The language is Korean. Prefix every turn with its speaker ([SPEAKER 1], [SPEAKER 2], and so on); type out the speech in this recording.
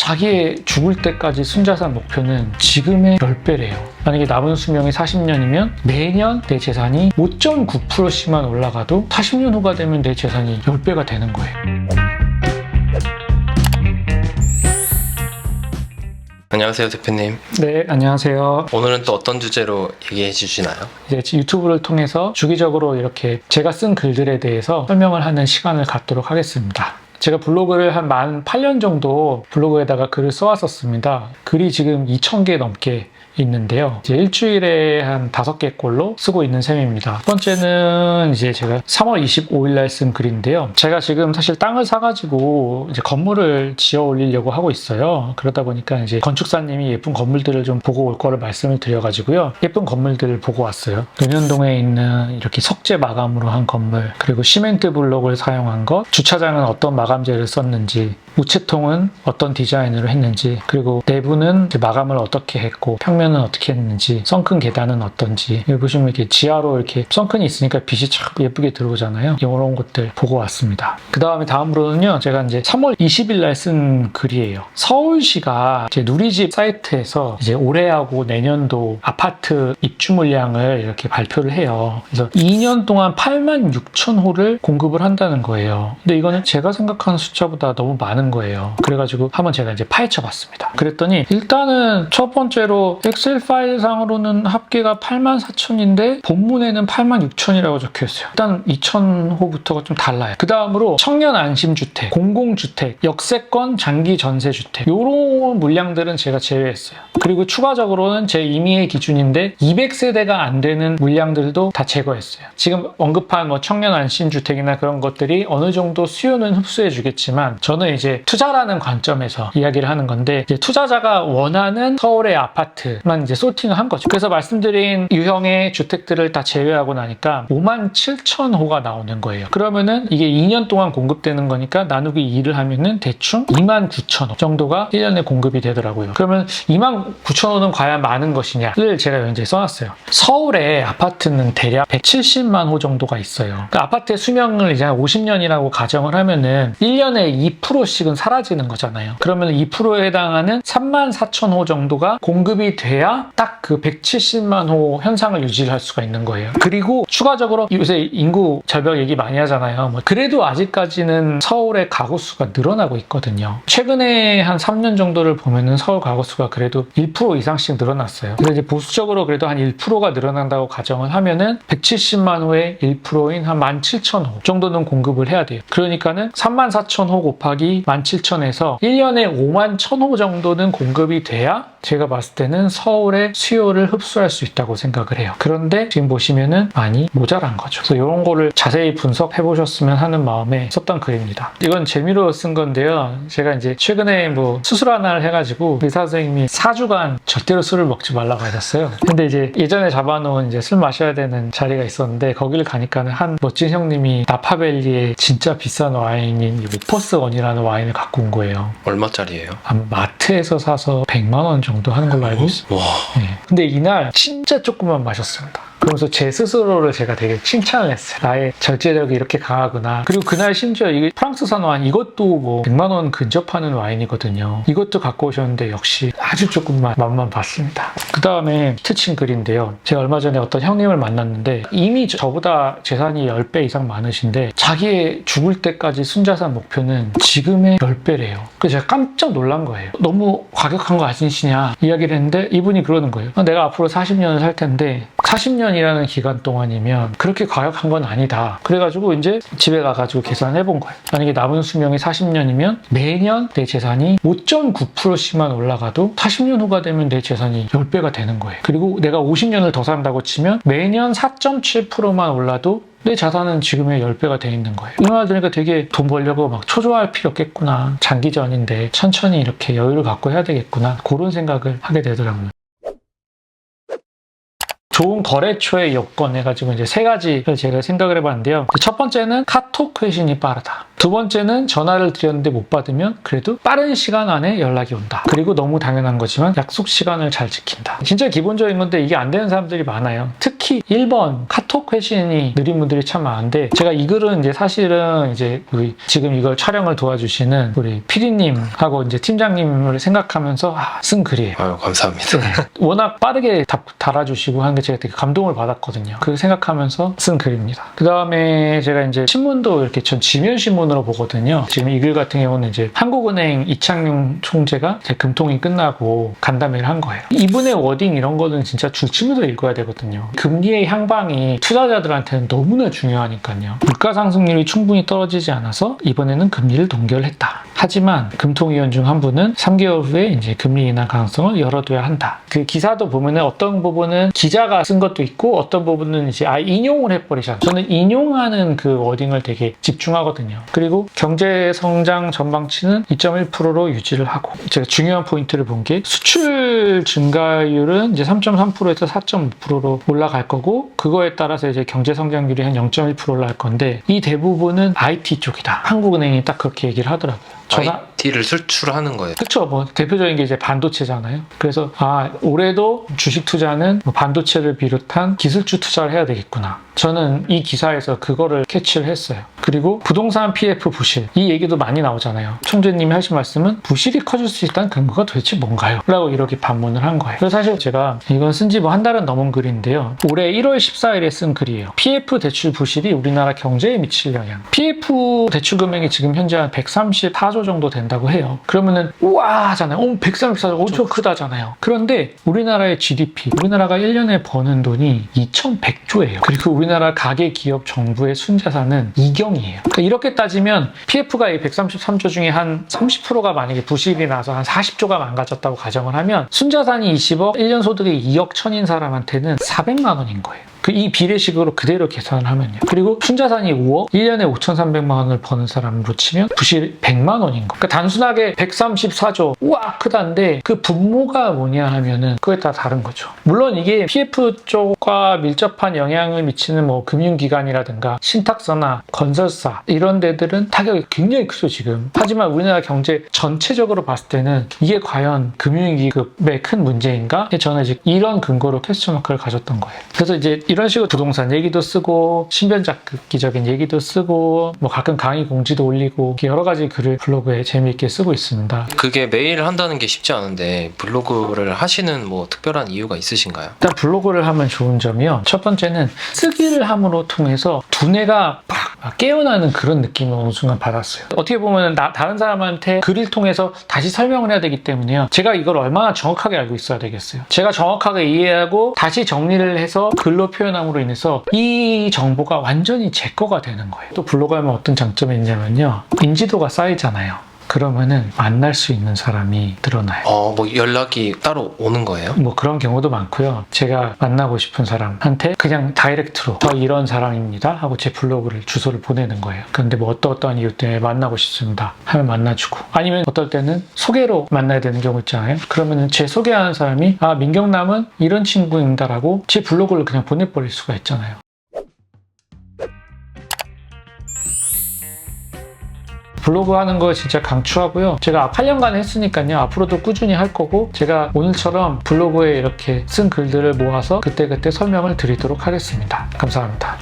[SPEAKER 1] 자기의 죽을 때까지 순자산 목표는 지금의 10배래요. 만약에 남은 수명이 40년이면 매년 내 재산이 5.9%씩만 올라가도 40년 후가 되면 내 재산이 10배가 되는 거예요.
[SPEAKER 2] 안녕하세요, 대표님.
[SPEAKER 1] 네, 안녕하세요.
[SPEAKER 2] 오늘은 또 어떤 주제로 얘기해 주시나요?
[SPEAKER 1] 이제 유튜브를 통해서 주기적으로 이렇게 제가 쓴 글들에 대해서 설명을 하는 시간을 갖도록 하겠습니다. 제가 블로그를 한 만 8년 정도 블로그에다가 글을 써왔었습니다. 글이 지금 2,000개 넘게 있는데요. 이제 일주일에 한 5개 꼴로 쓰고 있는 셈입니다. 첫 번째는 이제 제가 3월 25일 날 쓴 글인데요. 제가 지금 사실 땅을 사가지고 이제 건물을 지어 올리려고 하고 있어요. 그러다 보니까 이제 건축사님이 예쁜 건물들을 좀 보고 올 거를 말씀을 드려가지고요. 예쁜 건물들을 보고 왔어요. 은현동에 있는 이렇게 석재 마감으로 한 건물, 그리고 시멘트 블록을 사용한 것, 주차장은 어떤 마감재를 썼는지, 우체통은 어떤 디자인으로 했는지, 그리고 내부는 마감을 어떻게 했고 평면은 어떻게 했는지, 썬큰 계단은 어떤지. 여기 보시면 이렇게 지하로 이렇게 썬큰이 있으니까 빛이 참 예쁘게 들어오잖아요. 이런 것들 보고 왔습니다. 그 다음으로는요, 제가 이제 3월 20일 날 쓴 글이에요. 서울시가 이제 누리집 사이트에서 이제 올해하고 내년도 아파트 입주 물량을 이렇게 발표를 해요. 그래서 2년 동안 86,000호를 공급을 한다는 거예요. 근데 이거는 제가 생각하는 숫자보다 너무 많은 거예요. 그래가지고 한번 제가 이제 파헤쳐 봤습니다. 그랬더니 일단은 첫 번째로 엑셀 파일 상으로는 합계가 84,000인데 본문에는 86,000이라고 적혀 있어요. 일단 2,000호부터가 좀 달라요. 그 다음으로 청년 안심주택, 공공주택, 역세권 장기 전세주택, 이런 물량들은 제가 제외했어요. 그리고 추가적으로는 제 임의의 기준인데 200세대가 안 되는 물량들도 다 제거했어요. 지금 언급한 뭐 청년 안심주택이나 그런 것들이 어느 정도 수요는 흡수해 주겠지만 저는 이제 투자라는 관점에서 이야기를 하는 건데, 이제 투자자가 원하는 서울의 아파트만 이제 소팅을 한 거죠. 그래서 말씀드린 유형의 주택들을 다 제외하고 나니까 57,000호가 나오는 거예요. 그러면은 이게 2년 동안 공급되는 거니까 나누기 2를 하면은 대충 29,000호 정도가 1년에 공급이 되더라고요. 그러면 29,000호는 과연 많은 것이냐를 제가 이제 써놨어요. 서울의 아파트는 대략 170만 호 정도가 있어요. 그 아파트의 수명을 이제 한 50년이라고 가정을 하면은 1년에 2%씩은 사라지는 거잖아요. 그러면 2%에 해당하는 34,000호 정도가 공급이 돼야 딱 그 170만 호 현상을 유지할 수가 있는 거예요. 그리고 추가적으로 요새 인구 절벽 얘기 많이 하잖아요. 그래도 아직까지는 서울의 가구 수가 늘어나고 있거든요. 최근에 한 3년 정도를 보면은 서울 가구 수가 그래도 1% 이상씩 늘어났어요. 그래서 이제 보수적으로 그래도 한 1%가 늘어난다고 가정을 하면은 170만 호의 1%인 한 17,000호 정도는 공급을 해야 돼요. 그러니까는 34,000호 곱하기 17,000에서 1년에 51,000호 정도는 공급이 돼야 제가 봤을 때는 서울의 수요를 흡수할 수 있다고 생각을 해요. 그런데 지금 보시면은 많이 모자란 거죠. 그래서 이런 거를 자세히 분석해 보셨으면 하는 마음에 썼던 글입니다. 이건 재미로 쓴 건데요. 제가 이제 최근에 뭐 수술 하나를 해가지고 의사 선생님이 4주간 절대로 술을 먹지 말라고 하셨어요. 근데 이제 예전에 잡아놓은 이제 술 마셔야 되는 자리가 있었는데 거기를 가니까는 한 멋진 형님이 나파밸리의 진짜 비싼 와인인 포스 원이라는 와인을 갖고 온 거예요.
[SPEAKER 2] 얼마짜리예요?
[SPEAKER 1] 아마 마트에서 사서 100만 원 정도 하는 걸로 알고 있어요.
[SPEAKER 2] 와.
[SPEAKER 1] 네. 근데 이날 진짜 조금만 마셨습니다. 그러면서 제 스스로를 제가 되게 칭찬을 했어요. 나의 절제력이 이렇게 강하구나. 그리고 그날 심지어 이게 프랑스산 와인, 이것도 뭐 100만 원 근접하는 와인이거든요. 이것도 갖고 오셨는데 역시 아주 조금만 맛만 봤습니다. 그 다음에 트친 글인데요. 제가 얼마 전에 어떤 형님을 만났는데 이미 저보다 재산이 10배 이상 많으신데 자기의 죽을 때까지 순자산 목표는 지금의 10배래요. 그래서 제가 깜짝 놀란 거예요. 너무 과격한 거 아니시냐 이야기를 했는데 이분이 그러는 거예요. 내가 앞으로 40년을 살 텐데 40년이라는 기간 동안이면 그렇게 과격한 건 아니다. 그래가지고 이제 집에 가가지고 계산해 본 거예요. 만약에 남은 수명이 40년이면 매년 내 재산이 5.9%씩만 올라가도 40년 후가 되면 내 재산이 10배가 되는 거예요. 그리고 내가 50년을 더 산다고 치면 매년 4.7%만 올라도 내 자산은 지금의 10배가 돼 있는 거예요. 이 말 들으니까 되게 돈 벌려고 막 초조할 필요 없겠구나. 장기전인데 천천히 이렇게 여유를 갖고 해야 되겠구나. 그런 생각을 하게 되더라고요. 좋은 거래처의 요건 해가지고 이제 3가지를 제가 생각을 해봤는데요. 첫 번째는 카톡 회신이 빠르다. 두 번째는 전화를 드렸는데 못 받으면 그래도 빠른 시간 안에 연락이 온다. 그리고 너무 당연한 거지만 약속 시간을 잘 지킨다. 진짜 기본적인 건데 이게 안 되는 사람들이 많아요. 특히 1번 카톡 회신이 느린 분들이 참 많은데 제가 이 글은 이제 사실은 이제 우리 지금 이걸 촬영을 도와주시는 우리 PD님하고 이제 팀장님을 생각하면서 쓴 글이에요.
[SPEAKER 2] 아유, 감사합니다.
[SPEAKER 1] 네. 워낙 빠르게 달아주시고 하는 게 제가 되게 감동을 받았거든요. 그 생각하면서 쓴 글입니다. 그 다음에 제가 이제 신문도 이렇게 전 지면신문으로 보거든요. 지금 이 글 같은 경우는 이제 한국은행 이창용 총재가 이제 금통이 끝나고 간담회를 한 거예요. 이분의 워딩 이런 거는 진짜 줄치면서 읽어야 되거든요. 금리의 향방이 투자자들한테는 너무나 중요하니까요. 물가 상승률이 충분히 떨어지지 않아서 이번에는 금리를 동결했다. 하지만 금통위원 중 한 분은 3개월 후에 이제 금리 인하 가능성을 열어둬야 한다. 그 기사도 보면은 어떤 부분은 기자가 쓴 것도 있고 어떤 부분은 이제 인용을 해버리잖아요. 저는 인용하는 그 워딩을 되게 집중하거든요. 그리고 경제 성장 전망치는 2.1%로 유지를 하고 제가 중요한 포인트를 본 게 수출 증가율은 이제 3.3%에서 4.5%로 올라갈 거고 그거에 따라서 이제 경제 성장률이 한 0.1% 올라갈 건데 이 대부분은 IT 쪽이다. 한국은행이 딱 그렇게 얘기를 하더라고요.
[SPEAKER 2] IT를 수출하는 거예요.
[SPEAKER 1] 그렇죠. 뭐 대표적인 게 이제 반도체잖아요. 그래서 올해도 주식 투자는 뭐 반도체를 비롯한 기술주 투자를 해야 되겠구나. 저는 이 기사에서 그거를 캐치를 했어요. 그리고 부동산 PF 부실 이 얘기도 많이 나오잖아요. 총재님이 하신 말씀은 부실이 커질 수 있다는 근거가 도대체 뭔가요? 라고 이렇게 반문을 한 거예요. 그래서 사실 제가 이건 쓴 지 뭐 한 달은 넘은 글인데요. 올해 1월 14일에 쓴 글이에요. PF 대출 부실이 우리나라 경제에 미칠 영향. PF 대출 금액이 지금 현재 한 134조 정도 된다고 해요. 그러면은 우와 하잖아요. 134조 엄청 크다잖아요. 그런데 우리나라의 GDP, 우리나라가 1년에 버는 돈이 2,100조예요. 그리고 우리나라 가계 기업 정부의 순자산은 2경이에요. 그러니까 이렇게 따지면 PF가 이 133조 중에 한 30%가 만약에 부실이 나서 한 40조가 망가졌다고 가정을 하면 순자산이 20억, 1년 소득이 2억 천인 사람한테는 400만 원인 거예요. 이 비례식으로 그대로 계산을 하면요. 그리고 순자산이 5억, 1년에 5,300만 원을 버는 사람으로 치면 부실 100만 원인 거. 그러니까 단순하게 134조, 우와 크다인데 그 분모가 뭐냐 하면은 그게 다 다른 거죠. 물론 이게 PF 쪽과 밀접한 영향을 미치는 뭐 금융기관이라든가 신탁사나 건설사 이런 데들은 타격이 굉장히 크죠 지금. 하지만 우리나라 경제 전체적으로 봤을 때는 이게 과연 금융위기급의 큰 문제인가? 저는 이제 이런 근거로 퀘스천 마크를 가졌던 거예요. 그래서 이제 이런 식으로 부동산 얘기도 쓰고 신변잡기적인 얘기도 쓰고 뭐 가끔 강의 공지도 올리고 여러 가지 글을 블로그에 재미있게 쓰고 있습니다.
[SPEAKER 2] 그게 매일 한다는 게 쉽지 않은데 블로그를 하시는 뭐 특별한 이유가 있으신가요?
[SPEAKER 1] 일단 블로그를 하면 좋은 점이요. 첫 번째는 쓰기를 함으로 통해서 두뇌가 막 깨어나는 그런 느낌을 어느 순간 받았어요. 어떻게 보면 다른 사람한테 글을 통해서 다시 설명을 해야 되기 때문에요. 제가 이걸 얼마나 정확하게 알고 있어야 되겠어요. 제가 정확하게 이해하고 다시 정리를 해서 글로 표현함으로 인해서 이 정보가 완전히 제 거가 되는 거예요. 또 블로그 하면 어떤 장점이 있냐면요. 인지도가 쌓이잖아요. 그러면은 만날 수 있는 사람이 늘어나요.
[SPEAKER 2] 뭐 연락이 따로 오는 거예요?
[SPEAKER 1] 뭐 그런 경우도 많고요. 제가 만나고 싶은 사람한테 그냥 다이렉트로 저 이런 사람입니다 하고 제 블로그를 주소를 보내는 거예요. 그런데 뭐 어떠한 이유 때문에 만나고 싶습니다 하면 만나주고 아니면 어떨 때는 소개로 만나야 되는 경우 있잖아요. 그러면은 제 소개하는 사람이 민경남은 이런 친구입니다라고 제 블로그를 그냥 보내버릴 수가 있잖아요. 블로그 하는 거 진짜 강추하고요. 제가 8년간 했으니까요. 앞으로도 꾸준히 할 거고 제가 오늘처럼 블로그에 이렇게 쓴 글들을 모아서 그때그때 설명을 드리도록 하겠습니다. 감사합니다.